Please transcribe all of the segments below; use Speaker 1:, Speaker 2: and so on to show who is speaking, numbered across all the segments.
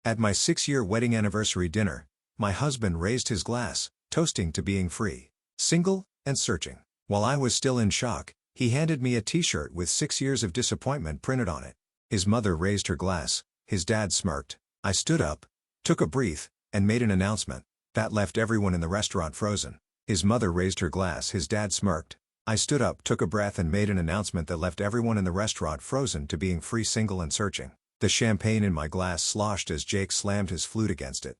Speaker 1: At my 6-year wedding anniversary dinner, my husband raised his glass, toasting to being free, single, and searching. While I was still in shock, he handed me a t-shirt with 6 years of disappointment printed on it. His mother raised her glass, his dad smirked. I stood up, took a breath, and made an announcement. That left everyone in the restaurant frozen. His mother raised her glass, his dad smirked. I stood up, took a breath, and made an announcement that left everyone in the restaurant frozen to being free, single, and searching. The champagne in my glass sloshed as Jake slammed his flute against it.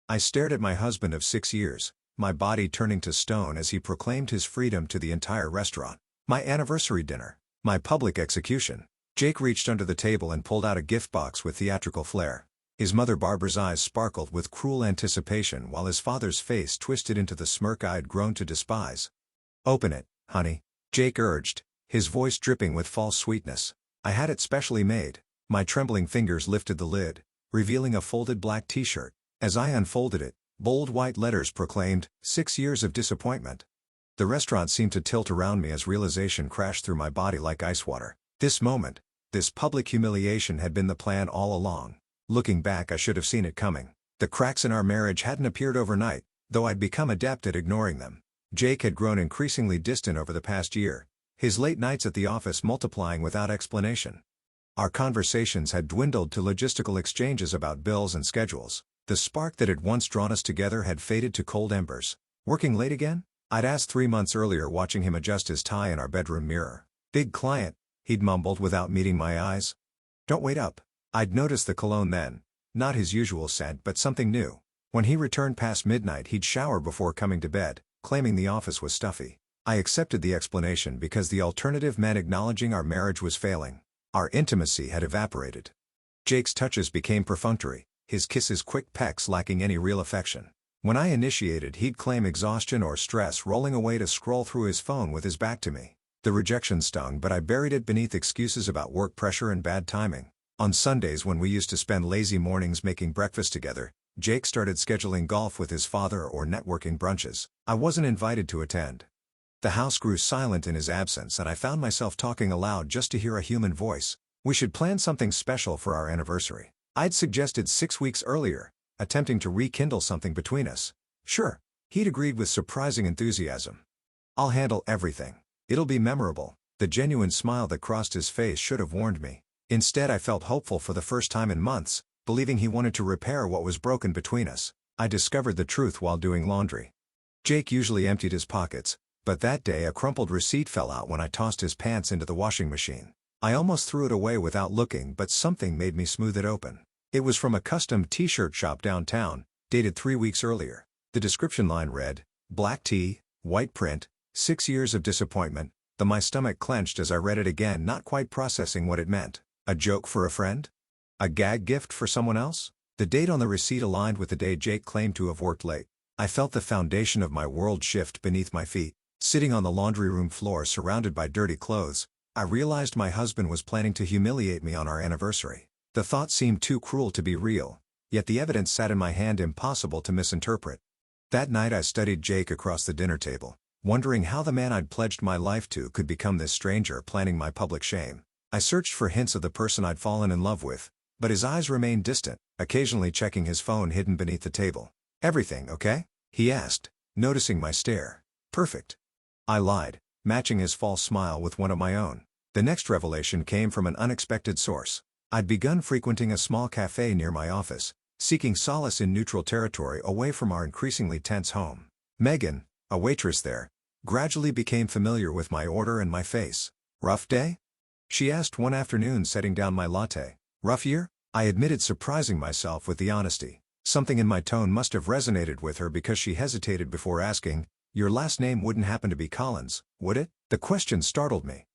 Speaker 1: I stared at my husband of 6 years, my body turning to stone as he proclaimed his freedom to the entire restaurant. My anniversary dinner. My public execution. Jake reached under the table and pulled out a gift box with theatrical flair. His mother Barbara's eyes sparkled with cruel anticipation while his father's face twisted into the smirk I'd grown to despise. "Open it, honey," Jake urged, his voice dripping with false sweetness. I had it specially made. My trembling fingers lifted the lid, revealing a folded black t-shirt. As I unfolded it, bold white letters proclaimed, "6 years of disappointment." The restaurant seemed to tilt around me as realization crashed through my body like ice water. This moment, this public humiliation had been the plan all along. Looking back, I should have seen it coming. The cracks in our marriage hadn't appeared overnight, though I'd become adept at ignoring them. Jake had grown increasingly distant over the past year, his late nights at the office multiplying without explanation. Our conversations had dwindled to logistical exchanges about bills and schedules. The spark that had once drawn us together had faded to cold embers. "Working late again?" I'd asked 3 months earlier, watching him adjust his tie in our bedroom mirror. "Big client," he'd mumbled without meeting my eyes. "Don't wait up." I'd noticed the cologne then, not his usual scent but something new. When he returned past midnight, he'd shower before coming to bed, claiming the office was stuffy. I accepted the explanation because the alternative meant acknowledging our marriage was failing. Our intimacy had evaporated. Jake's touches became perfunctory, his kisses quick pecks lacking any real affection. When I initiated, he'd claim exhaustion or stress, rolling away to scroll through his phone with his back to me. The rejection stung, but I buried it beneath excuses about work pressure and bad timing. On Sundays, when we used to spend lazy mornings making breakfast together, Jake started scheduling golf with his father or networking brunches. I wasn't invited to attend. The house grew silent in his absence, and I found myself talking aloud just to hear a human voice. "We should plan something special for our anniversary." I'd suggested 6 weeks earlier, attempting to rekindle something between us. "Sure," he'd agreed with surprising enthusiasm. "I'll handle everything. It'll be memorable." The genuine smile that crossed his face should have warned me. Instead, I felt hopeful for the first time in months, believing he wanted to repair what was broken between us. I discovered the truth while doing laundry. Jake usually emptied his pockets, but that day a crumpled receipt fell out when I tossed his pants into the washing machine. I almost threw it away without looking, but something made me smooth it open. It was from a custom t-shirt shop downtown, dated 3 weeks earlier. The description line read, "Black tee, white print, 6 years of disappointment." My stomach clenched as I read it again, not quite processing what it meant. A joke for a friend? A gag gift for someone else? The date on the receipt aligned with the day Jake claimed to have worked late. I felt the foundation of my world shift beneath my feet. Sitting on the laundry room floor surrounded by dirty clothes, I realized my husband was planning to humiliate me on our anniversary. The thought seemed too cruel to be real, yet the evidence sat in my hand, impossible to misinterpret. That night I studied Jake across the dinner table, wondering how the man I'd pledged my life to could become this stranger planning my public shame. I searched for hints of the person I'd fallen in love with, but his eyes remained distant, occasionally checking his phone hidden beneath the table. "Everything okay?" he asked, noticing my stare. "Perfect." I lied, matching his false smile with one of my own. The next revelation came from an unexpected source. I'd begun frequenting a small cafe near my office, seeking solace in neutral territory away from our increasingly tense home. Megan, a waitress there, gradually became familiar with my order and my face. "Rough day?" she asked one afternoon, setting down my latte. "Rough year?" I admitted, surprising myself with the honesty. Something in my tone must have resonated with her because she hesitated before asking, "Your last name wouldn't happen to be Collins, would it?" The question startled me.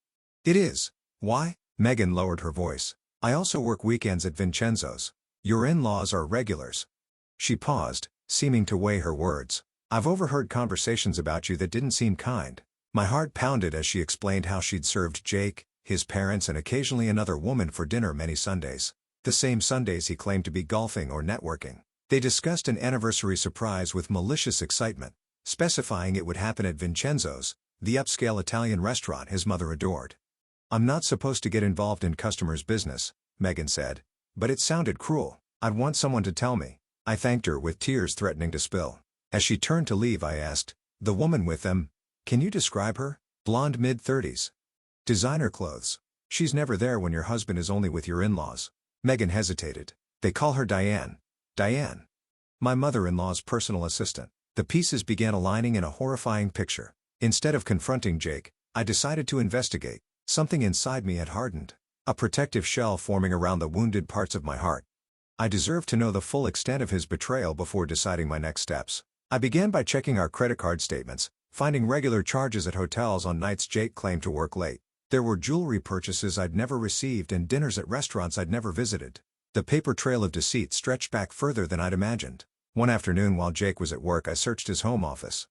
Speaker 1: "It is." "Why?" Megan lowered her voice. "I also work weekends at Vincenzo's. Your in-laws are regulars." She paused, seeming to weigh her words. "I've overheard conversations about you that didn't seem kind." My heart pounded as she explained how she'd served Jake, his parents, and occasionally another woman for dinner many Sundays. The same Sundays he claimed to be golfing or networking. They discussed an anniversary surprise with malicious excitement, specifying it would happen at Vincenzo's, the upscale Italian restaurant his mother adored. "I'm not supposed to get involved in customers' business," Megan said, "but it sounded cruel." I'd want someone to tell me. I thanked her with tears threatening to spill. As she turned to leave, I asked, "The woman with them, can you describe her?" "Blonde, mid-30s. Designer clothes. She's never there when your husband is only with your in-laws." Megan hesitated. "They call her Diane." "Diane." "My mother-in-law's personal assistant." The pieces began aligning in a horrifying picture. Instead of confronting Jake, I decided to investigate. Something inside me had hardened. A protective shell forming around the wounded parts of my heart. I deserved to know the full extent of his betrayal before deciding my next steps. I began by checking our credit card statements, finding regular charges at hotels on nights Jake claimed to work late. There were jewelry purchases I'd never received and dinners at restaurants I'd never visited. The paper trail of deceit stretched back further than I'd imagined. One afternoon while Jake was at work, I searched his home office.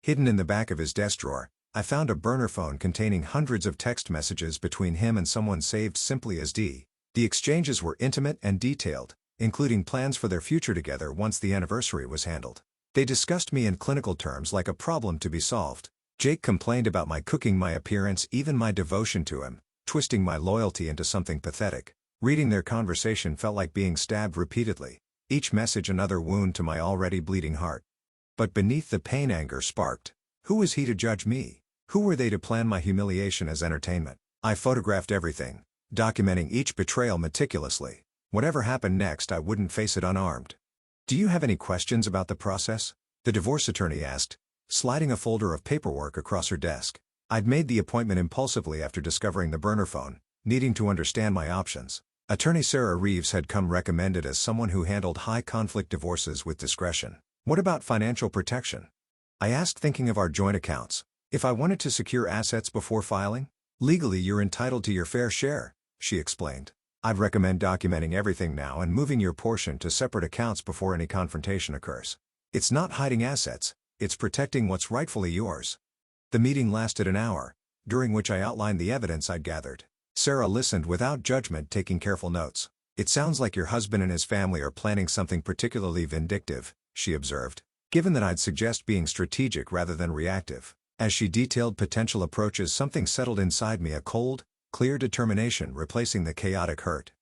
Speaker 1: Hidden in the back of his desk drawer, I found a burner phone containing hundreds of text messages between him and someone saved simply as D. The exchanges were intimate and detailed, including plans for their future together once the anniversary was handled. They discussed me in clinical terms like a problem to be solved. Jake complained about my cooking, my appearance, even my devotion to him, twisting my loyalty into something pathetic. Reading their conversation felt like being stabbed repeatedly, each message another wound to my already bleeding heart. But beneath the pain, anger sparked. Who was he to judge me? Who were they to plan my humiliation as entertainment? I photographed everything, documenting each betrayal meticulously. Whatever happened next, I wouldn't face it unarmed. "Do you have any questions about the process?" the divorce attorney asked, sliding a folder of paperwork across her desk. I'd made the appointment impulsively after discovering the burner phone, needing to understand my options. Attorney Sarah Reeves had come recommended as someone who handled high-conflict divorces with discretion. "What about financial protection?" I asked, thinking of our joint accounts. "If I wanted to secure assets before filing?" "Legally, you're entitled to your fair share," she explained. "I'd recommend documenting everything now and moving your portion to separate accounts before any confrontation occurs. It's not hiding assets, it's protecting what's rightfully yours." The meeting lasted an hour, during which I outlined the evidence I'd gathered. Sarah listened without judgment, taking careful notes. "It sounds like your husband and his family are planning something particularly vindictive," she observed. Given that, I'd suggest being strategic rather than reactive. As she detailed potential approaches, something settled inside me, a cold, clear determination replacing the chaotic hurt.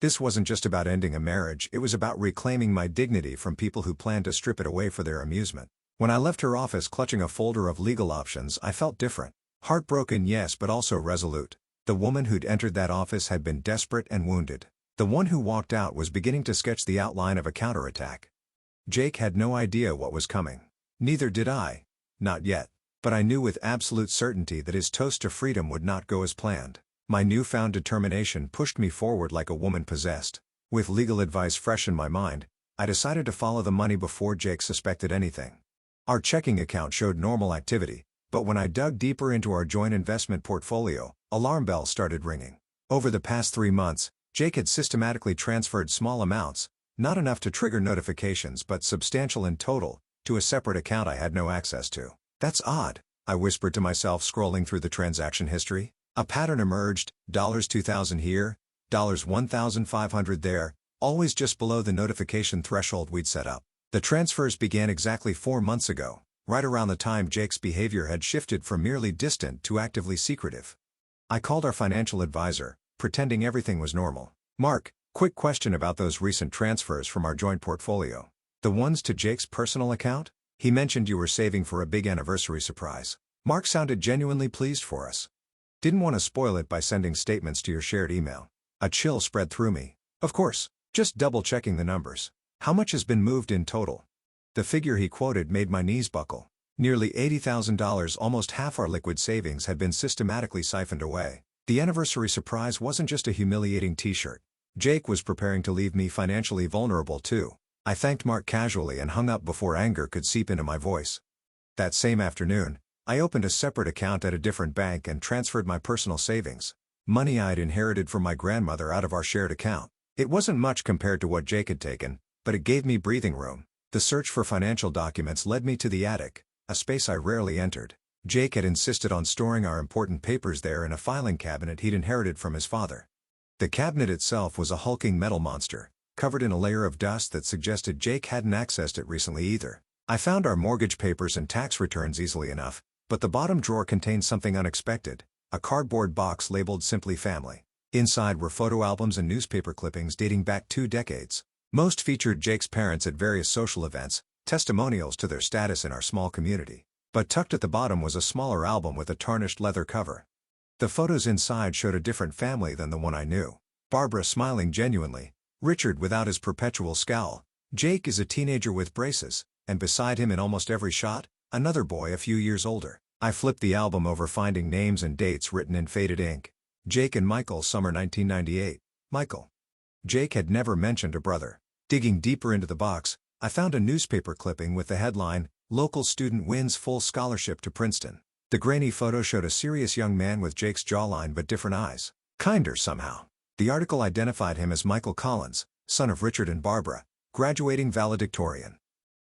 Speaker 1: This wasn't just about ending a marriage, it was about reclaiming my dignity from people who planned to strip it away for their amusement. When I left her office clutching a folder of legal options, I felt different. Heartbroken, yes, but also resolute. The woman who'd entered that office had been desperate and wounded. The one who walked out was beginning to sketch the outline of a counterattack. Jake had no idea what was coming. Neither did I. Not yet. But I knew with absolute certainty that his toast to freedom would not go as planned. My newfound determination pushed me forward like a woman possessed. With legal advice fresh in my mind, I decided to follow the money before Jake suspected anything. Our checking account showed normal activity, but when I dug deeper into our joint investment portfolio, alarm bells started ringing. Over the past 3 months, Jake had systematically transferred small amounts, not enough to trigger notifications but substantial in total, to a separate account I had no access to. "That's odd," I whispered to myself, scrolling through the transaction history. A pattern emerged: $2,000 here, $1,500 there, always just below the notification threshold we'd set up. The transfers began exactly 4 months ago, right around the time Jake's behavior had shifted from merely distant to actively secretive. I called our financial advisor, pretending everything was normal. "Mark, quick question about those recent transfers from our joint portfolio. The ones to Jake's personal account? He mentioned you were saving for a big anniversary surprise." Mark sounded genuinely pleased for us. "Didn't want to spoil it by sending statements to your shared email." A chill spread through me. "Of course, just double-checking the numbers. How much has been moved in total?" The figure he quoted made my knees buckle. Nearly $80,000, almost half our liquid savings, had been systematically siphoned away. The anniversary surprise wasn't just a humiliating t-shirt. Jake was preparing to leave me financially vulnerable too. I thanked Mark casually and hung up before anger could seep into my voice. That same afternoon, I opened a separate account at a different bank and transferred my personal savings, money I'd inherited from my grandmother, out of our shared account. It wasn't much compared to what Jake had taken, but it gave me breathing room. The search for financial documents led me to the attic, a space I rarely entered. Jake had insisted on storing our important papers there in a filing cabinet he'd inherited from his father. The cabinet itself was a hulking metal monster, covered in a layer of dust that suggested Jake hadn't accessed it recently either. I found our mortgage papers and tax returns easily enough, but the bottom drawer contained something unexpected: a cardboard box labeled simply "Family." Inside were photo albums and newspaper clippings dating back 2 decades. Most featured Jake's parents at various social events, testimonials to their status in our small community. But tucked at the bottom was a smaller album with a tarnished leather cover. The photos inside showed a different family than the one I knew. Barbara smiling genuinely, Richard without his perpetual scowl, Jake is a teenager with braces, and beside him in almost every shot, another boy a few years older. I flipped the album over, finding names and dates written in faded ink. Jake and Michael, summer 1998. Michael. Jake had never mentioned a brother. Digging deeper into the box, I found a newspaper clipping with the headline, "Local student wins full scholarship to Princeton." The grainy photo showed a serious young man with Jake's jawline but different eyes. Kinder somehow. The article identified him as Michael Collins, son of Richard and Barbara, graduating valedictorian.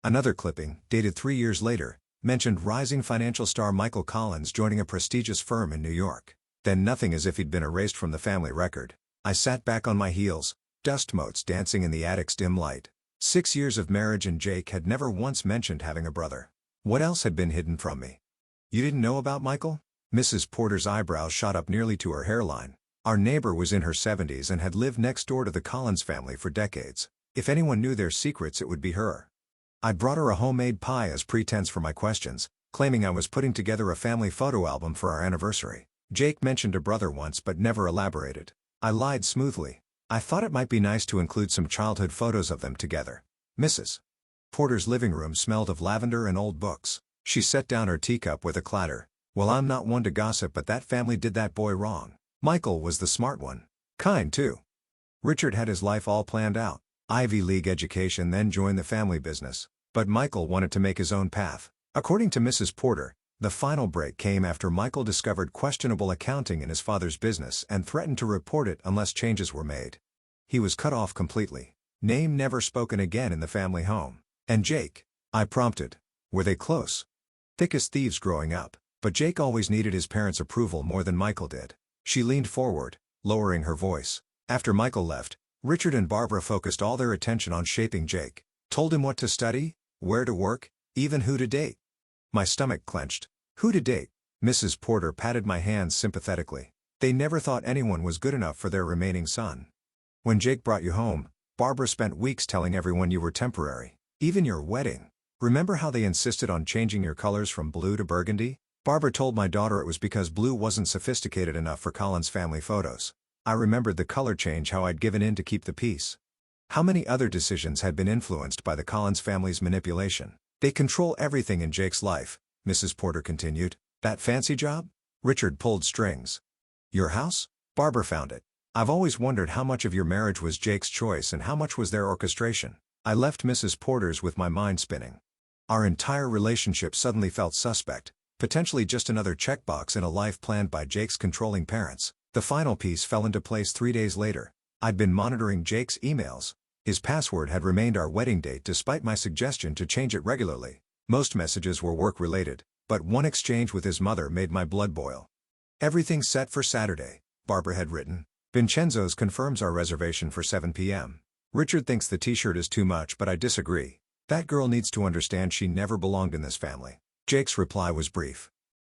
Speaker 1: Another clipping, dated 3 years later, mentioned rising financial star Michael Collins joining a prestigious firm in New York. Then nothing, as if he'd been erased from the family record. I sat back on my heels, dust motes dancing in the attic's dim light. 6 years of marriage and Jake had never once mentioned having a brother. What else had been hidden from me? "You didn't know about Michael?" Mrs. Porter's eyebrows shot up nearly to her hairline. Our neighbor was in her 70s and had lived next door to the Collins family for decades. If anyone knew their secrets, it would be her. I brought her a homemade pie as pretense for my questions, claiming I was putting together a family photo album for our anniversary. Jake mentioned a brother once but never elaborated. I lied smoothly. I thought it might be nice to include some childhood photos of them together. Mrs. Porter's living room smelled of lavender and old books. She set down her teacup with a clatter. "Well, I'm not one to gossip, but that family did that boy wrong. Michael was the smart one. Kind, too. Richard had his life all planned out. Ivy League education, then joined the family business. But Michael wanted to make his own path." According to Mrs. Porter, the final break came after Michael discovered questionable accounting in his father's business and threatened to report it unless changes were made. He was cut off completely. Name never spoken again in the family home. "And Jake?" I prompted. "Were they close?" "Thick as thieves growing up, but Jake always needed his parents' approval more than Michael did." She leaned forward, lowering her voice. "After Michael left, Richard and Barbara focused all their attention on shaping Jake. Told him what to study, where to work, even who to date." My stomach clenched. "Who to date?" Mrs. Porter patted my hands sympathetically. "They never thought anyone was good enough for their remaining son. When Jake brought you home, Barbara spent weeks telling everyone you were temporary. Even your wedding. Remember how they insisted on changing your colors from blue to burgundy? Barbara told my daughter it was because blue wasn't sophisticated enough for Collins' family photos. I remembered the color change, how I'd given in to keep the peace. How many other decisions had been influenced by the Collins family's manipulation? "They control everything in Jake's life," Mrs. Porter continued. "That fancy job? Richard pulled strings. Your house? Barbara found it. I've always wondered how much of your marriage was Jake's choice and how much was their orchestration." I left Mrs. Porter's with my mind spinning. Our entire relationship suddenly felt suspect, potentially just another checkbox in a life planned by Jake's controlling parents. The final piece fell into place 3 days later. I'd been monitoring Jake's emails. His password had remained our wedding date despite my suggestion to change it regularly. Most messages were work-related, but one exchange with his mother made my blood boil. "Everything's set for Saturday," Barbara had written. "Vincenzo's confirms our reservation for 7 p.m. Richard thinks the t-shirt is too much, but I disagree. That girl needs to understand she never belonged in this family." Jake's reply was brief.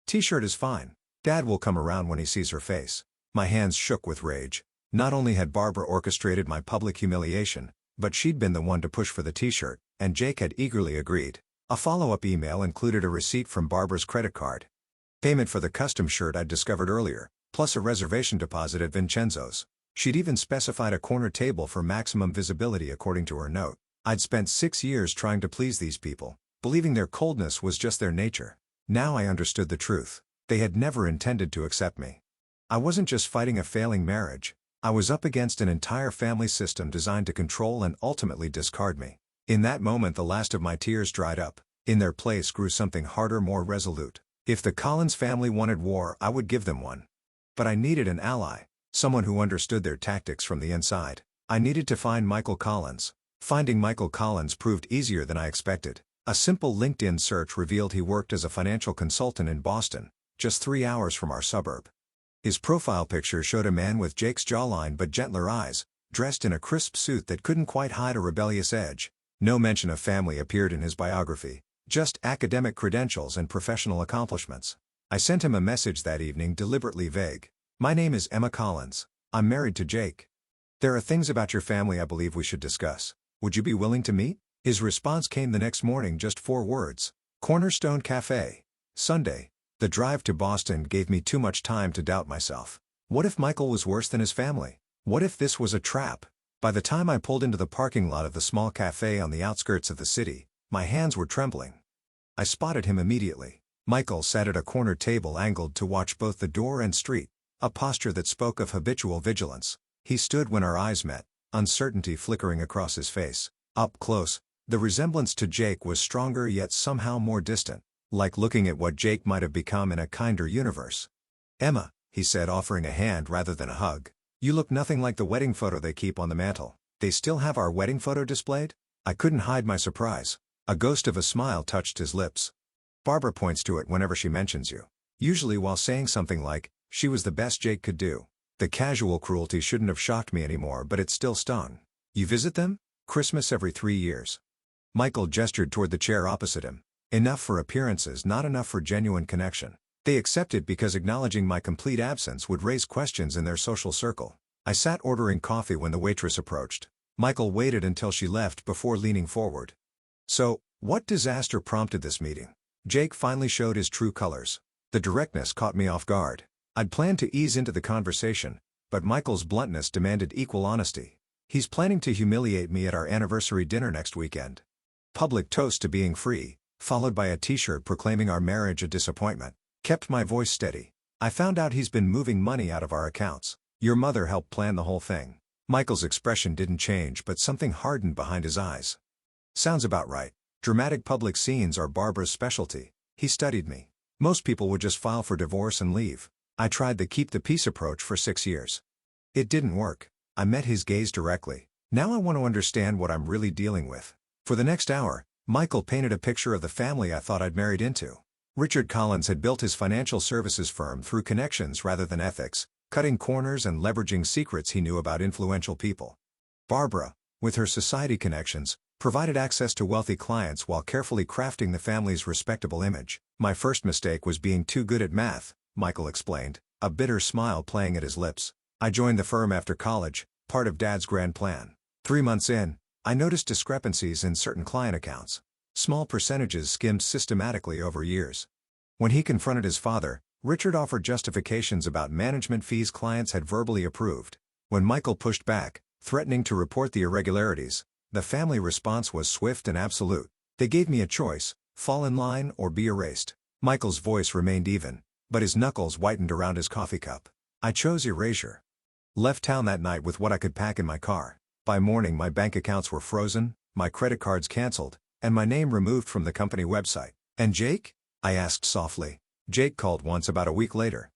Speaker 1: "T-shirt is fine. Dad will come around when he sees her face." My hands shook with rage. Not only had Barbara orchestrated my public humiliation, but she'd been the one to push for the t-shirt, and Jake had eagerly agreed. A follow-up email included a receipt from Barbara's credit card. Payment for the custom shirt I'd discovered earlier, plus a reservation deposit at Vincenzo's. She'd even specified a corner table for maximum visibility according to her note. I'd spent 6 years trying to please these people, believing their coldness was just their nature. Now I understood the truth. They had never intended to accept me. I wasn't just fighting a failing marriage. I was up against an entire family system designed to control and ultimately discard me. In that moment, the last of my tears dried up. In their place grew something harder, more resolute. If the Collins family wanted war, I would give them one. But I needed an ally, someone who understood their tactics from the inside. I needed to find Michael Collins. Finding Michael Collins proved easier than I expected. A simple LinkedIn search revealed he worked as a financial consultant in Boston, just 3 hours from our suburb. His profile picture showed a man with Jake's jawline but gentler eyes, dressed in a crisp suit that couldn't quite hide a rebellious edge. No mention of family appeared in his biography, just academic credentials and professional accomplishments. I sent him a message that evening, deliberately vague. "My name is Emma Collins. I'm married to Jake. There are things about your family I believe we should discuss. Would you be willing to meet? His response came the next morning, just 4 words. Cornerstone Cafe. Sunday. The drive to Boston gave me too much time to doubt myself. What if Michael was worse than his family? What if this was a trap? By the time I pulled into the parking lot of the small cafe on the outskirts of the city, my hands were trembling. I spotted him immediately. Michael sat at a corner table angled to watch both the door and street, a posture that spoke of habitual vigilance. He stood when our eyes met, uncertainty flickering across his face. Up close, the resemblance to Jake was stronger yet somehow more distant, like looking at what Jake might have become in a kinder universe. "Emma," he said, offering a hand rather than a hug. "You look nothing like the wedding photo they keep on the mantle." "They still have our wedding photo displayed?" I couldn't hide my surprise. A ghost of a smile touched his lips. "Barbara points to it whenever she mentions you. Usually while saying something like, 'She was the best Jake could do.'" The casual cruelty shouldn't have shocked me anymore, but it still stung. "You visit them?" "Christmas every 3 years. Michael gestured toward the chair opposite him. "Enough for appearances, not enough for genuine connection. They accept it because acknowledging my complete absence would raise questions in their social circle." I sat ordering coffee when the waitress approached. Michael waited until she left before leaning forward. "So, what disaster prompted this meeting?" Jake finally showed his true colors. The directness caught me off guard. I'd planned to ease into the conversation, but Michael's bluntness demanded equal honesty. "He's planning to humiliate me at our anniversary dinner next weekend." Public toast to being free, followed by a t-shirt proclaiming our marriage a disappointment, kept my voice steady. "I found out he's been moving money out of our accounts. Your mother helped plan the whole thing." Michael's expression didn't change, but something hardened behind his eyes. "Sounds about right. Dramatic public scenes are Barbara's specialty." He studied me. "Most people would just file for divorce and leave. I tried the keep the peace approach for 6 years. It didn't work." I met his gaze directly. "Now I want to understand what I'm really dealing with." For the next hour, Michael painted a picture of the family I thought I'd married into. Richard Collins had built his financial services firm through connections rather than ethics, cutting corners and leveraging secrets he knew about influential people. Barbara, with her society connections, provided access to wealthy clients while carefully crafting the family's respectable image. "My first mistake was being too good at math," Michael explained, a bitter smile playing at his lips. "I joined the firm after college, part of Dad's grand plan. 3 months in, I noticed discrepancies in certain client accounts. Small percentages skimmed systematically over years." When he confronted his father, Richard offered justifications about management fees clients had verbally approved. When Michael pushed back, threatening to report the irregularities, the family response was swift and absolute. "They gave me a choice: fall in line or be erased." Michael's voice remained even, but his knuckles whitened around his coffee cup. "I chose erasure. Left town that night with what I could pack in my car. By morning my bank accounts were frozen, my credit cards canceled, and my name removed from the company website." "And Jake?" I asked softly. "Jake called once about a week later.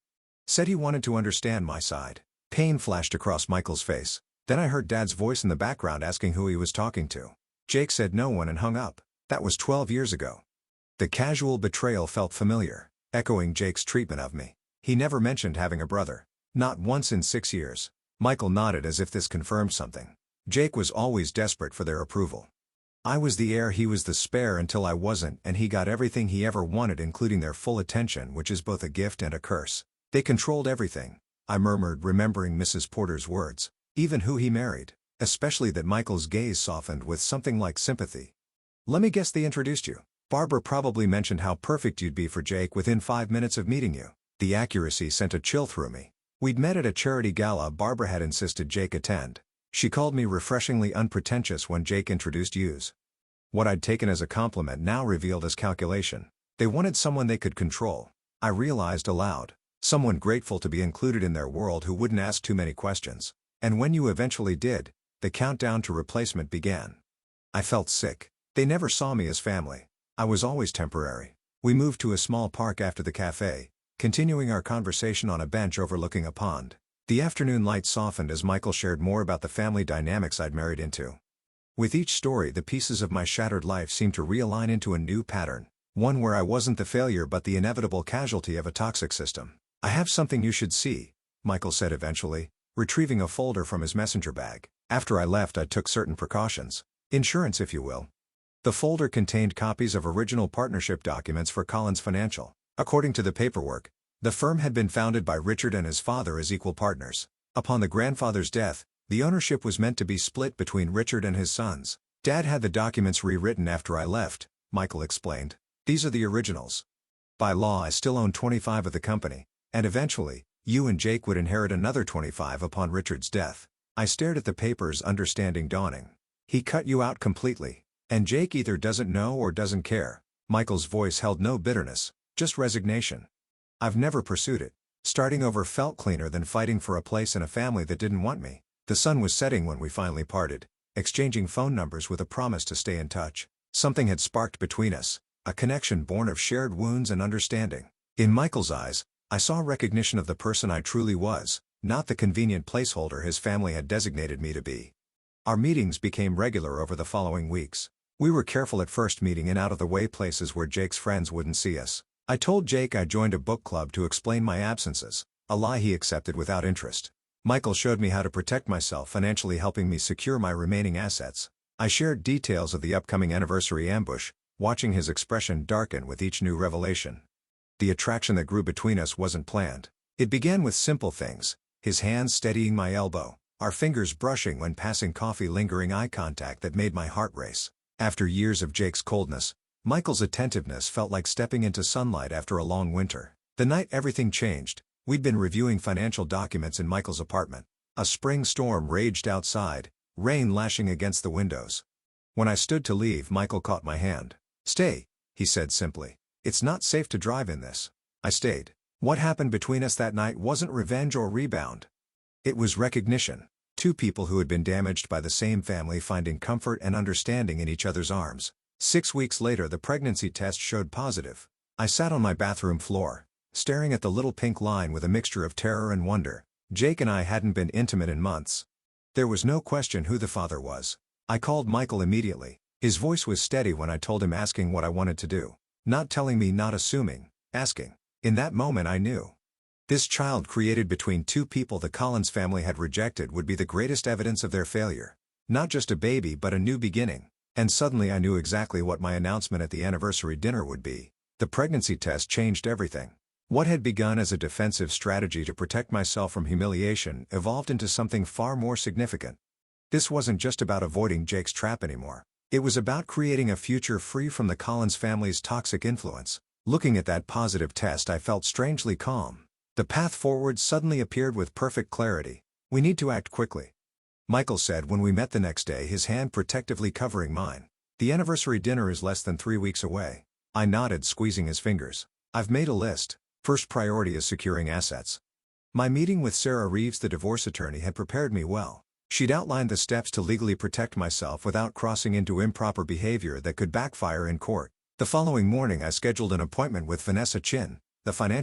Speaker 1: Said he wanted to understand my side." Pain flashed across Michael's face. Then I heard Dad's voice in the background asking who he was talking to. Jake said no one and hung up. That was 12 years ago. The casual betrayal felt familiar, echoing Jake's treatment of me. He never mentioned having a brother. Not once in 6 years. Michael nodded as if this confirmed something. Jake was always desperate for their approval. I was the heir, he was the spare until I wasn't, and he got everything he ever wanted, including their full attention, which is both a gift and a curse. They controlled everything, I murmured, remembering Mrs. Porter's words. Even who he married. Especially that. Michael's gaze softened with something like sympathy. "Let me guess, they introduced you. Barbara probably mentioned how perfect you'd be for Jake within 5 minutes of meeting you." The accuracy sent a chill through me. We'd met at a charity gala Barbara had insisted Jake attend. She called me refreshingly unpretentious when Jake introduced yous. What I'd taken as a compliment now revealed as calculation. They wanted someone they could control. I realized aloud. Someone grateful to be included in their world who wouldn't ask too many questions. And when you eventually did, the countdown to replacement began. I felt sick. They never saw me as family. I was always temporary. We moved to a small park after the cafe, continuing our conversation on a bench overlooking a pond. The afternoon light softened as Michael shared more about the family dynamics I'd married into. With each story, the pieces of my shattered life seemed to realign into a new pattern, one where I wasn't the failure but the inevitable casualty of a toxic system. "I have something you should see," Michael said eventually, retrieving a folder from his messenger bag. After I left, I took certain precautions. Insurance, if you will. The folder contained copies of original partnership documents for Collins Financial. According to the paperwork, the firm had been founded by Richard and his father as equal partners. Upon the grandfather's death, the ownership was meant to be split between Richard and his sons. Dad had the documents rewritten after I left, Michael explained. These are the originals. By law I still own 25 of the company, and eventually, you and Jake would inherit another 25 upon Richard's death. I stared at the papers, understanding dawning. He cut you out completely. And Jake either doesn't know or doesn't care. Michael's voice held no bitterness, just resignation. I've never pursued it. Starting over felt cleaner than fighting for a place in a family that didn't want me. The sun was setting when we finally parted, exchanging phone numbers with a promise to stay in touch. Something had sparked between us, a connection born of shared wounds and understanding. In Michael's eyes, I saw recognition of the person I truly was, not the convenient placeholder his family had designated me to be. Our meetings became regular over the following weeks. We were careful at first, meeting in out-of-the-way places where Jake's friends wouldn't see us. I told Jake I joined a book club to explain my absences, a lie he accepted without interest. Michael showed me how to protect myself financially, helping me secure my remaining assets. I shared details of the upcoming anniversary ambush, watching his expression darken with each new revelation. The attraction that grew between us wasn't planned. It began with simple things, his hands steadying my elbow, our fingers brushing when passing coffee, lingering eye contact that made my heart race. After years of Jake's coldness, Michael's attentiveness felt like stepping into sunlight after a long winter. The night everything changed, we'd been reviewing financial documents in Michael's apartment. A spring storm raged outside, rain lashing against the windows. When I stood to leave, Michael caught my hand. "Stay," he said simply. "It's not safe to drive in this." I stayed. What happened between us that night wasn't revenge or rebound. It was recognition. Two people who had been damaged by the same family finding comfort and understanding in each other's arms. 6 weeks later, the pregnancy test showed positive. I sat on my bathroom floor, staring at the little pink line with a mixture of terror and wonder. Jake and I hadn't been intimate in months. There was no question who the father was. I called Michael immediately. His voice was steady when I told him, asking what I wanted to do. Not telling me, not assuming, asking. In that moment I knew. This child created between two people the Collins family had rejected would be the greatest evidence of their failure. Not just a baby, but a new beginning. And suddenly I knew exactly what my announcement at the anniversary dinner would be. The pregnancy test changed everything. What had begun as a defensive strategy to protect myself from humiliation evolved into something far more significant. This wasn't just about avoiding Jake's trap anymore. It was about creating a future free from the Collins family's toxic influence. Looking at that positive test, I felt strangely calm. The path forward suddenly appeared with perfect clarity. "We need to act quickly," Michael said when we met the next day, his hand protectively covering mine. "The anniversary dinner is less than 3 weeks away." I nodded, squeezing his fingers. "I've made a list. First priority is securing assets." My meeting with Sarah Reeves, the divorce attorney, had prepared me well. She'd outlined the steps to legally protect myself without crossing into improper behavior that could backfire in court. The following morning I scheduled an appointment with Vanessa Chin, the financial